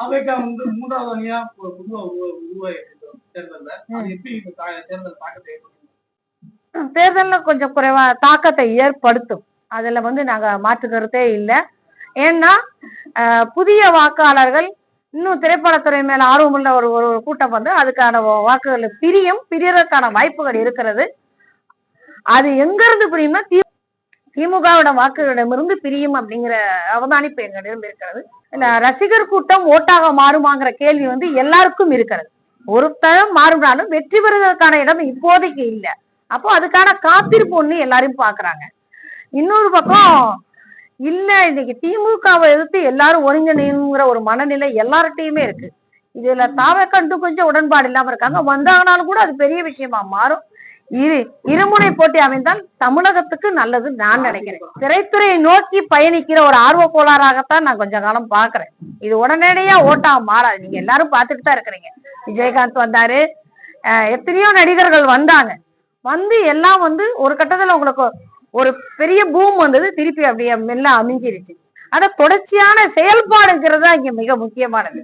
தாவேகா வந்து 3வது அணியா பொதுவா உருவாயிருக்கு தேர்தல்ல. அது எப்படி இந்த தேர்தல் தாக்கத்தை ஏற்படுத்தும்? தேர்தல்ல கொஞ்சம் குறைவா தாக்கத்தை ஏற்படுத்தும். அதுல வந்து நாங்க மாற்று கருத்தே இல்லை. ஏன்னா புதிய வாக்காளர்கள் இன்னும் திரைப்படத்துறை மேல ஆர்வமுள்ள ஒரு ஒரு கூட்டம் வந்து அதுக்கான வாக்குகள் பிரியறதுக்கான வாய்ப்புகள் இருக்கிறது. அது எங்க இருந்து பிரியும்னா திமுகவோட வாக்குகளிடமிருந்து பிரியும் அப்படிங்கிற அவதானிப்பு எங்களிடம் இருக்கிறது. இல்ல ரசிகர் கூட்டம் ஓட்டாக மாறுமாங்கிற கேள்வி வந்து எல்லாருக்கும் இருக்கிறது. ஒருத்தரம் மாறுனாலும் வெற்றி பெறுவதற்கான இடம் இப்போதைக்கு இல்லை. அப்போ அதுக்கான காத்திருப்பு ஒண்ணு எல்லாரும் பாக்குறாங்க. இன்னொரு பக்கம் இல்ல, இன்னைக்கு திமுகவை எதிர்த்து எல்லாரும் ஒருங்கிணைங்கிற ஒரு மனநிலை எல்லார்ட்டையுமே இருக்கு. இதுல தாவேக்கா கொஞ்சம் உடன்பாடு இல்லாம இருக்காங்க. வந்தாங்கனாலும் கூட அது பெரிய விஷயமா மாறும். இருமுனை போட்டி அமைந்தால் தமிழகத்துக்கு நல்லது நான் நினைக்கிறேன். திரைத்துறையை நோக்கி பயணிக்கிற ஒரு ஆர்வ கோளாறாகத்தான் நான் கொஞ்ச காலம் பாக்குறேன். இது உடனடியா ஓட்டா மாறாது. நீங்க எல்லாரும் பாத்துட்டு தான் இருக்கிறீங்க. விஜயகாந்த் வந்தாரு, எத்தனையோ நடிகர்கள் வந்தாங்க. வந்து எல்லாம் வந்து ஒரு கட்டத்துல உங்களுக்கு ஒரு பெரிய பூம் வந்தது, திருப்பி அப்படியே மெல்ல அமைஞ்சிருச்சு. ஆனா தொடர்ச்சியான செயல்பாடுங்கிறது தான் இங்க மிக முக்கியமானது.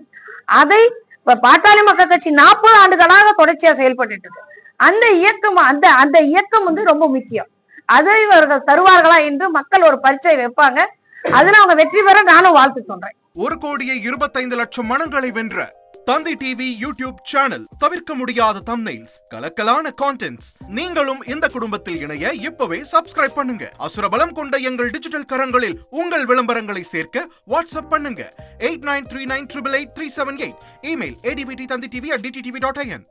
அதை இப்ப பாட்டாளி மக்கள் கட்சி 40 ஆண்டுகளாக தொடர்ச்சியா செயல்பட்டு இருக்கு. அந்த இயக்கம் வந்து ரொம்ப முக்கியம். அதை இவர்கள் தருவார்களா என்று மக்கள் ஒரு பரீட்சை வைப்பாங்க. அதுல அவங்க வெற்றி பெற நானும் வாழ்த்து சொல்றேன். 1,25,00,000 மனங்களை வென்ற தந்தி டிவி யூடியூப் சேனல். தவிர்க்க முடியாத தம்ப்நெயில்ஸ், கலக்கலான கான்டென்ட்ஸ். நீங்களும் இந்த குடும்பத்தில் இணைய இப்பவே சப்ஸ்கிரைப் பண்ணுங்க. அசுரபலம் கொண்ட எங்கள் டிஜிட்டல் கரங்களில் உங்கள் விளம்பரங்களை சேர்க்க வாட்ஸ்அப் பண்ணுங்க. 8939888378. Email advttanditv@dttv.in.